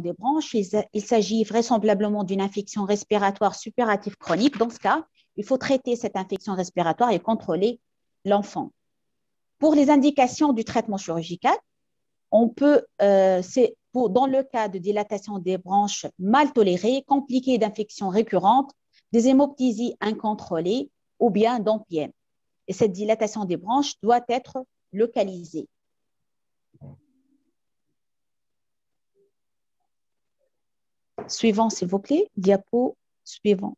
des branches, il s'agit vraisemblablement d'une infection respiratoire suppurative chronique. Dans ce cas, il faut traiter cette infection respiratoire et contrôler l'enfant. Pour les indications du traitement chirurgical, on peut, dans le cas de dilatation des branches mal tolérée, compliquée d'infections récurrentes, des hémoptysies incontrôlées ou bien d'empyème. Et cette dilatation des branches doit être localisée. Suivant, s'il vous plaît, diapo suivant.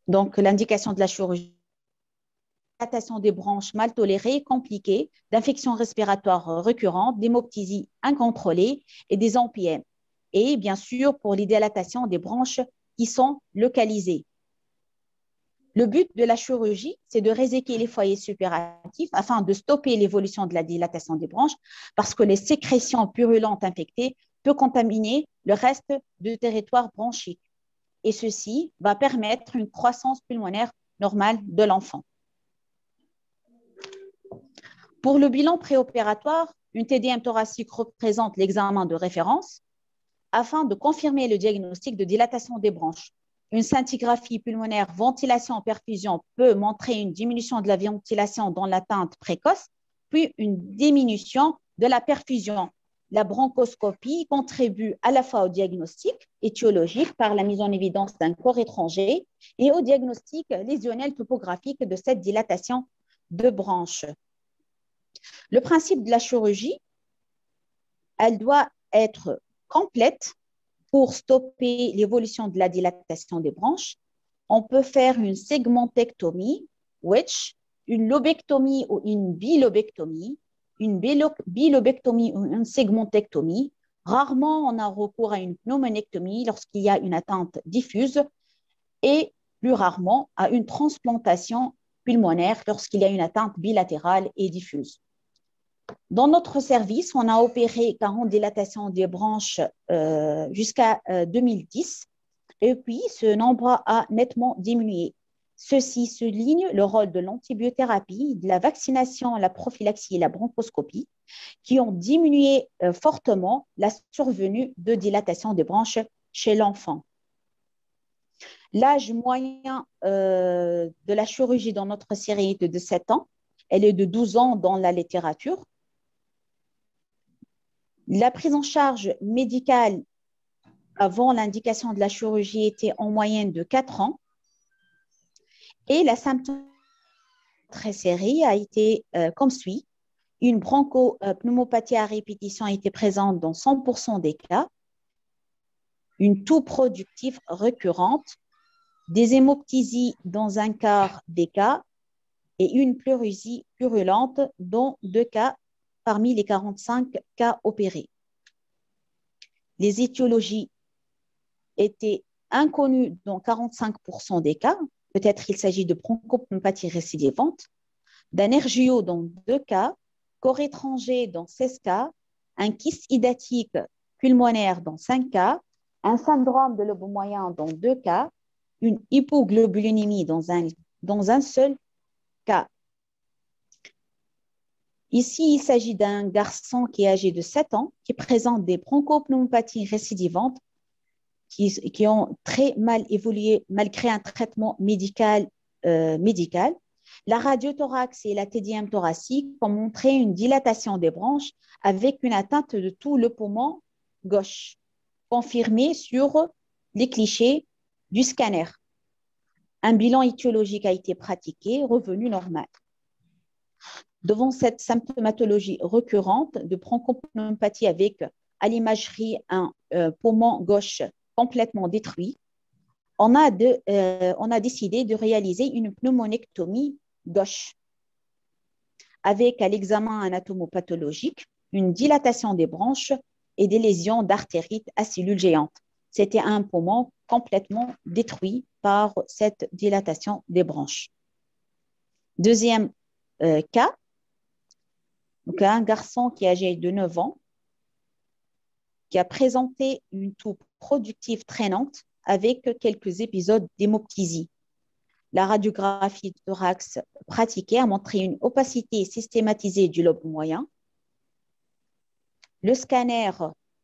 Donc, l'indication de la chirurgie, dilatation des branches mal tolérées, compliquées, d'infections respiratoires récurrentes, d'hémoptysie incontrôlée et des empyèmes. Et bien sûr, pour les dilatations des branches qui sont localisées. Le but de la chirurgie, c'est de réséquer les foyers suppuratifs afin de stopper l'évolution de la dilatation des branches parce que les sécrétions purulentes infectées peuvent contaminer le reste du territoire bronchique. Et ceci va permettre une croissance pulmonaire normale de l'enfant. Pour le bilan préopératoire, une TDM thoracique représente l'examen de référence afin de confirmer le diagnostic de dilatation des branches. Une scintigraphie pulmonaire ventilation en perfusion peut montrer une diminution de la ventilation dans l'atteinte précoce, puis une diminution de la perfusion. La bronchoscopie contribue à la fois au diagnostic étiologique par la mise en évidence d'un corps étranger et au diagnostic lésionnel topographique de cette dilatation de branches. Le principe de la chirurgie, elle doit être complète pour stopper l'évolution de la dilatation des branches. On peut faire une segmentectomie, une lobectomie ou une bilobectomie, une bilobectomie ou une segmentectomie. Rarement, on a recours à une pneumonectomie lorsqu'il y a une atteinte diffuse et plus rarement à une transplantation pulmonaire lorsqu'il y a une atteinte bilatérale et diffuse. Dans notre service, on a opéré 40 dilatations des branches jusqu'à 2010 et puis ce nombre a nettement diminué. Ceci souligne le rôle de l'antibiothérapie, de la vaccination, la prophylaxie et la bronchoscopie qui ont diminué fortement la survenue de dilatation des branches chez l'enfant. L'âge moyen de la chirurgie dans notre série est de 7 ans. Elle est de 12 ans dans la littérature. La prise en charge médicale avant l'indication de la chirurgie était en moyenne de 4 ans et la symptomatique très série a été comme suit. Une bronchopneumopathie à répétition était présente dans 100% des cas, une toux productive récurrente, des hémoptysies dans un quart des cas et une pleurésie purulente dans 2 cas parmi les 45 cas opérés. Les étiologies étaient inconnues dans 45% des cas. Peut-être il s'agit de bronchopneumopathie récidivante, d'un RGO dans 2 cas, corps étranger dans 16 cas, un kyste hydatique pulmonaire dans 5 cas, un syndrome de lobe moyen dans 2 cas, une hypoglobulinémie dans un seul cas. Ici, il s'agit d'un garçon qui est âgé de 7 ans, qui présente des bronchopneumopathies récidivantes qui ont très mal évolué malgré un traitement médical. La radiothorax et la TDM thoracique ont montré une dilatation des branches avec une atteinte de tout le poumon gauche, confirmée sur les clichés du scanner. Un bilan étiologique a été pratiqué, revenu normal. Devant cette symptomatologie récurrente de bronchopneumopathie avec à l'imagerie un poumon gauche complètement détruit, on a décidé de réaliser une pneumonectomie gauche avec à l'examen anatomopathologique une dilatation des branches et des lésions d'artérite à cellules géantes. C'était un poumon complètement détruit par cette dilatation des branches. Deuxième cas, donc un garçon qui est âgé de 9 ans, qui a présenté une toux productive traînante avec quelques épisodes d'hémoptysie. La radiographie de thorax pratiquée a montré une opacité systématisée du lobe moyen, Le scanner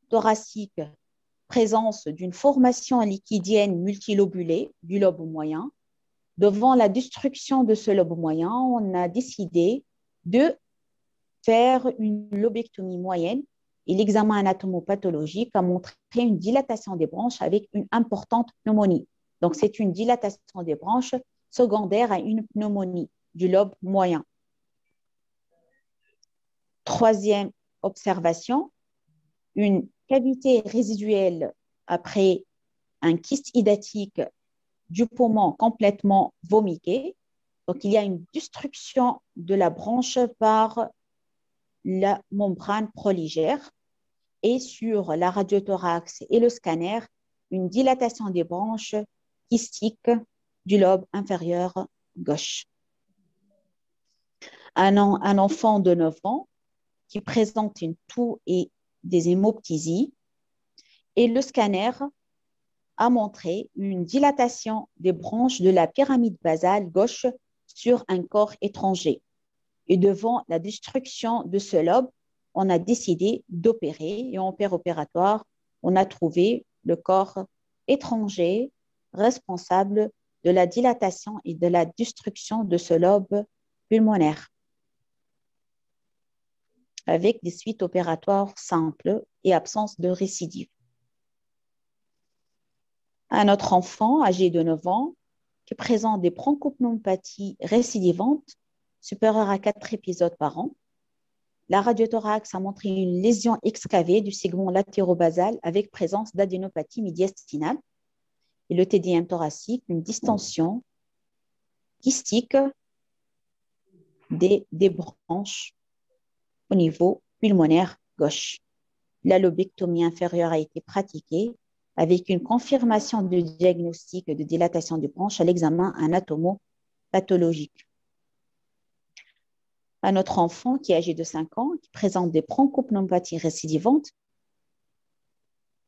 thoracique, présence d'une formation liquidienne multilobulée du lobe moyen. Devant la destruction de ce lobe moyen, on a décidé de faire une lobectomie moyenne et l'examen anatomopathologique a montré une dilatation des branches avec une importante pneumonie. Donc, c'est une dilatation des branches secondaire à une pneumonie du lobe moyen. Troisième observation, une cavité résiduelle après un kyste hydatique du poumon complètement vomiqué. Donc, il y a une destruction de la branche par la membrane proligère et sur la radiothorax et le scanner, une dilatation des branches kystiques du lobe inférieur gauche. Un enfant de 9 ans qui présente une toux et des hémoptysies et le scanner a montré une dilatation des branches de la pyramide basale gauche sur un corps étranger. Et devant la destruction de ce lobe, on a décidé d'opérer et en opératoire, on a trouvé le corps étranger responsable de la dilatation et de la destruction de ce lobe pulmonaire avec des suites opératoires simples et absence de récidive. Un autre enfant âgé de 9 ans qui présente des bronchopneumopathies récidivantes supérieures à 4 épisodes par an. La radiothorax a montré une lésion excavée du segment latérobasal avec présence d'adénopathie médiastinale. Et le TDM thoracique, une distension kystique des branches au niveau pulmonaire gauche. La lobectomie inférieure a été pratiquée avec une confirmation du diagnostic de dilatation des branches à l'examen anatomopathologique. Un autre enfant qui est âgé de 5 ans, qui présente des bronchopneumopathies récidivantes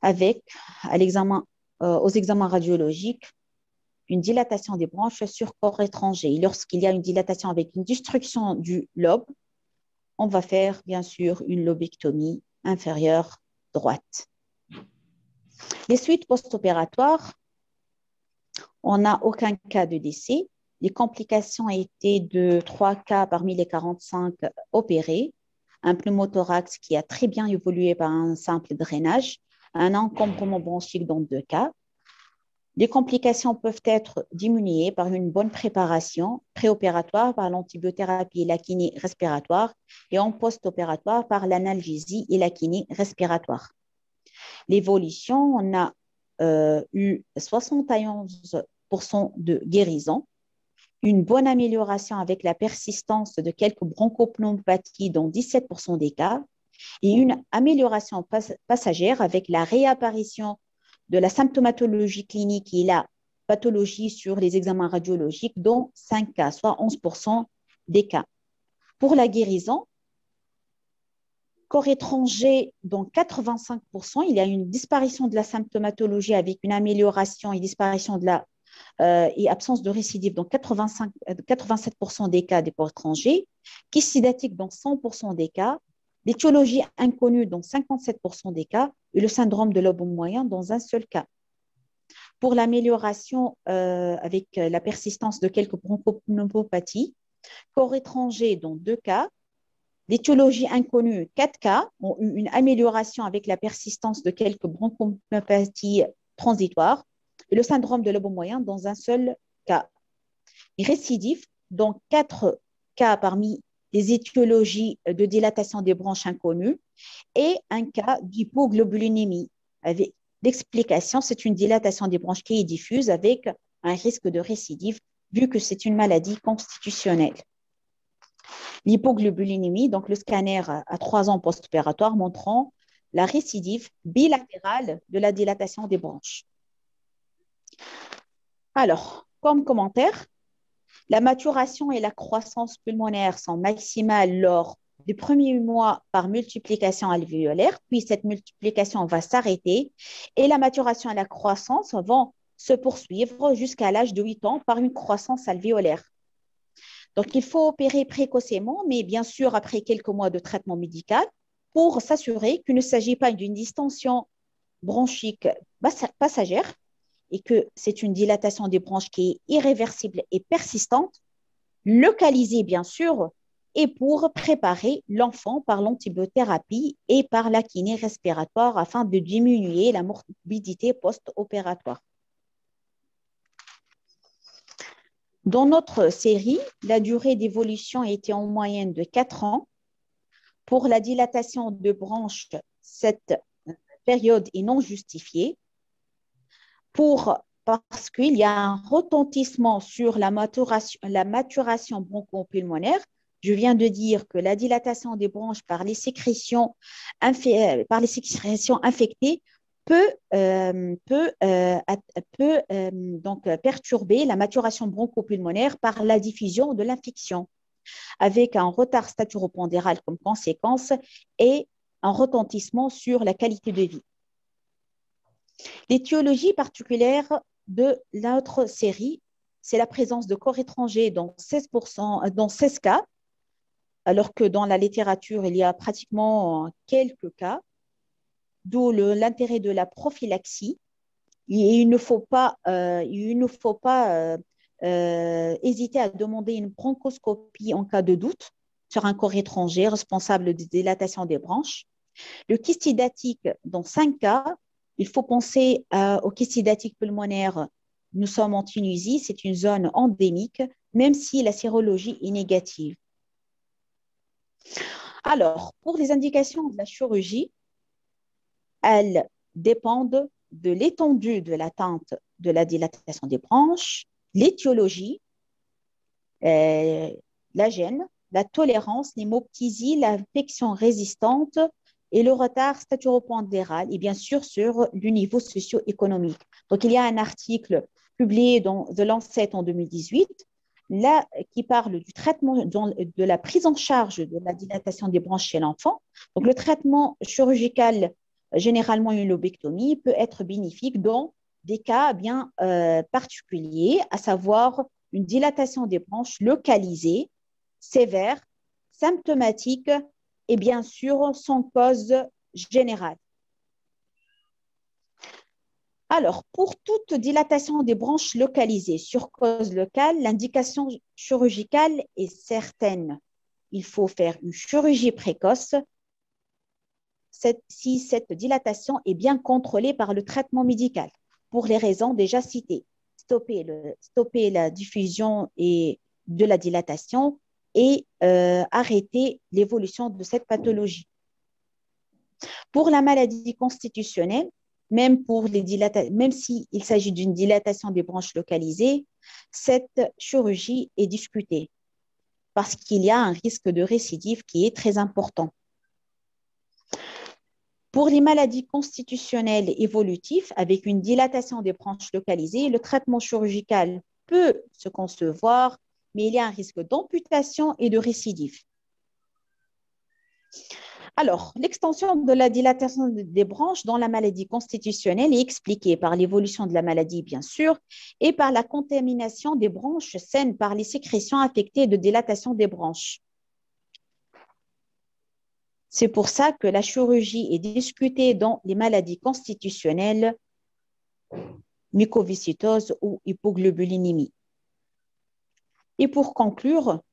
avec, aux examens radiologiques, une dilatation des branches sur corps étranger. Et lorsqu'il y a une dilatation avec une destruction du lobe, on va faire bien sûr une lobectomie inférieure droite. Les suites post-opératoires, on n'a aucun cas de décès. Les complications étaient de 3 cas parmi les 45 opérés. Un pneumothorax qui a très bien évolué par un simple drainage, un encombrement bronchique dans 2 cas. Les complications peuvent être diminuées par une bonne préparation préopératoire par l'antibiothérapie et la kiné respiratoire et en post-opératoire par l'analgésie et la kiné respiratoire. L'évolution, on a eu 71% de guérison, une bonne amélioration avec la persistance de quelques bronchopneumopathies dans 17% des cas et une amélioration passagère avec la réapparition de la symptomatologie clinique et la pathologie sur les examens radiologiques dans 5 cas, soit 11% des cas. Pour la guérison, corps étranger dans 85%, il y a une disparition de la symptomatologie avec une amélioration et disparition de la et absence de récidive dans 87% des cas des corps étrangers, kyste hydatique dans 100% des cas, l'étiologie inconnue dans 57% des cas et le syndrome de lobe moyen dans un seul cas. Pour l'amélioration avec la persistance de quelques bronchopneumopathies, corps étranger dans 2 cas, l'étiologie inconnue 4 cas ont eu une amélioration avec la persistance de quelques bronchopneumopathies transitoires et le syndrome de lobe moyen dans un seul cas. Et récidive dans 4 cas parmi les étiologies de dilatation des branches inconnues et un cas d'hypoglobulinémie. Avec l'explication, c'est une dilatation des branches qui est diffuse avec un risque de récidive vu que c'est une maladie constitutionnelle. L'hypoglobulinémie, donc le scanner à 3 ans post-opératoire montrant la récidive bilatérale de la dilatation des branches. Alors, comme commentaire, la maturation et la croissance pulmonaire sont maximales lors des premiers mois par multiplication alvéolaire, puis cette multiplication va s'arrêter et la maturation et la croissance vont se poursuivre jusqu'à l'âge de 8 ans par une croissance alvéolaire. Donc, il faut opérer précocement, mais bien sûr après quelques mois de traitement médical pour s'assurer qu'il ne s'agit pas d'une distension bronchique passagère et que c'est une dilatation des bronches qui est irréversible et persistante, localisée bien sûr, et pour préparer l'enfant par l'antibiothérapie et par la kiné respiratoire afin de diminuer la morbidité post-opératoire. Dans notre série, la durée d'évolution était en moyenne de 4 ans. Pour la dilatation de bronches, cette période est non justifiée parce qu'il y a un retentissement sur la maturation bronchopulmonaire. Je viens de dire que la dilatation des bronches par les sécrétions infectées peut donc perturber la maturation bronchopulmonaire par la diffusion de l'infection, avec un retard staturopondéral comme conséquence et un retentissement sur la qualité de vie. L'étiologie particulière de notre série, c'est la présence de corps étrangers dans 16 cas, alors que dans la littérature, il y a pratiquement quelques cas, d'où l'intérêt de la prophylaxie. Et il ne faut pas hésiter à demander une bronchoscopie en cas de doute sur un corps étranger responsable de dilatation des bronches. Le kyste hydatique, dans 5 cas, il faut penser au kyste hydatique pulmonaire. Nous sommes en Tunisie, c'est une zone endémique, même si la sérologie est négative. Alors, pour les indications de la chirurgie, elles dépendent de l'étendue de l'atteinte de la dilatation des bronches, l'étiologie, la gêne, la tolérance, l'hémoptysie, l'infection résistante et le retard staturopondéral et bien sûr sur le niveau socio-économique. Donc, il y a un article publié dans The Lancet en 2018 là, qui parle du traitement, de la prise en charge de la dilatation des bronches chez l'enfant. Donc, le traitement chirurgical, généralement une lobectomie, peut être bénéfique dans des cas bien particuliers, à savoir une dilatation des bronches localisée, sévère, symptomatique et bien sûr sans cause générale. Alors, pour toute dilatation des bronches localisées sur cause locale, l'indication chirurgicale est certaine. Il faut faire une chirurgie précoce si cette dilatation est bien contrôlée par le traitement médical, pour les raisons déjà citées. Stopper la diffusion de la dilatation et arrêter l'évolution de cette pathologie. Pour la maladie constitutionnelle, même s'il s'agit d'une dilatation des bronches localisées, cette chirurgie est discutée parce qu'il y a un risque de récidive qui est très important. Pour les maladies constitutionnelles évolutives, avec une dilatation des bronches localisées, le traitement chirurgical peut se concevoir, mais il y a un risque d'amputation et de récidive. Alors, l'extension de la dilatation des bronches dans la maladie constitutionnelle est expliquée par l'évolution de la maladie, bien sûr, et par la contamination des bronches saines par les sécrétions affectées de dilatation des bronches. C'est pour ça que la chirurgie est discutée dans les maladies constitutionnelles, mucoviscidose ou hypoglobulinémie. Et pour conclure,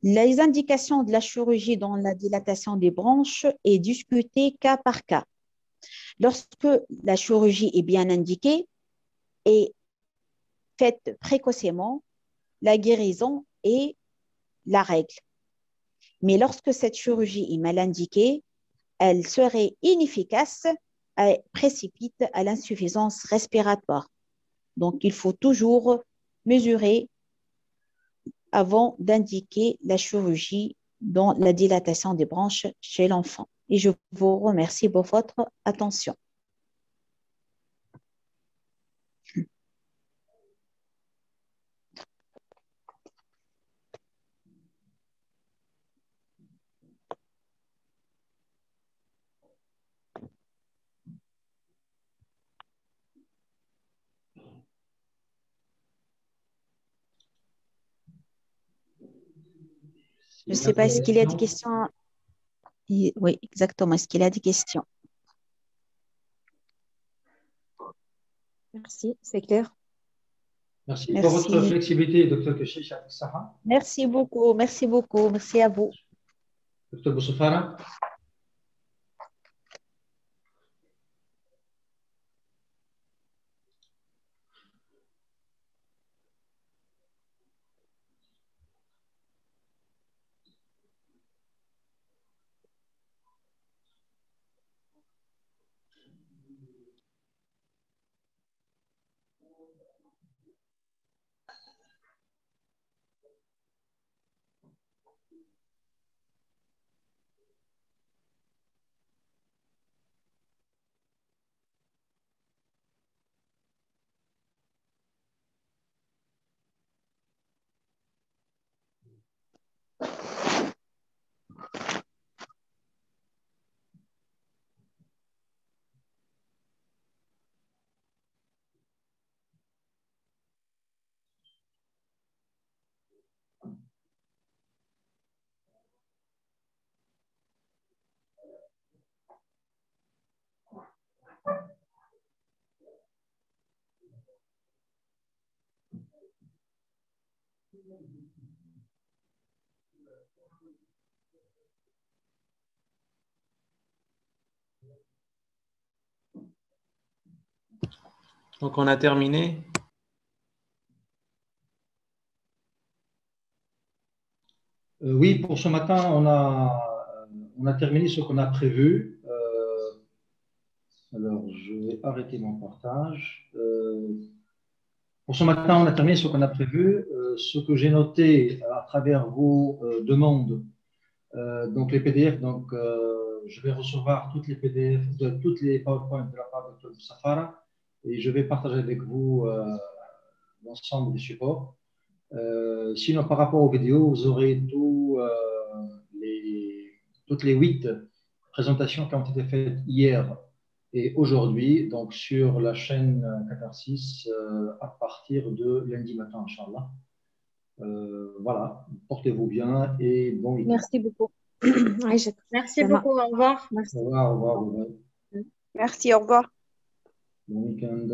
les indications de la chirurgie dans la dilatation des bronches est discutée cas par cas. Lorsque la chirurgie est bien indiquée et faite précocement, la guérison est la règle. Mais lorsque cette chirurgie est mal indiquée, elle serait inefficace et précipite à l'insuffisance respiratoire. Donc, il faut toujours mesurer avant d'indiquer la chirurgie dans la dilatation des bronches chez l'enfant. Et je vous remercie pour votre attention. Je ne sais pas, est-ce qu'il y a des questions? Oui, exactement. Est-ce qu'il a des questions? Merci, c'est clair. Merci pour votre Merci. flexibilité, Dr. Keshish Saha. Merci beaucoup. Merci beaucoup. Merci à vous. Dr. Boussafara. Donc, on a terminé. Oui, pour ce matin, on a terminé ce qu'on a prévu. Alors, je vais arrêter mon partage. Pour ce matin, on a terminé ce qu'on a prévu. Ce que j'ai noté à travers vos demandes, donc les PDF, donc je vais recevoir toutes les PDF, toutes les PowerPoint de la part de Dr. Safara et je vais partager avec vous l'ensemble des supports. Sinon, par rapport aux vidéos, vous aurez toutes les 8 présentations qui ont été faites hier et aujourd'hui, donc sur la chaîne Catharsis à partir de lundi matin, Inch'Allah. Voilà, portez-vous bien et bon week-end. Merci beaucoup. Merci beaucoup, au revoir. Au revoir, au revoir, au revoir. Merci, au revoir. Bon week-end.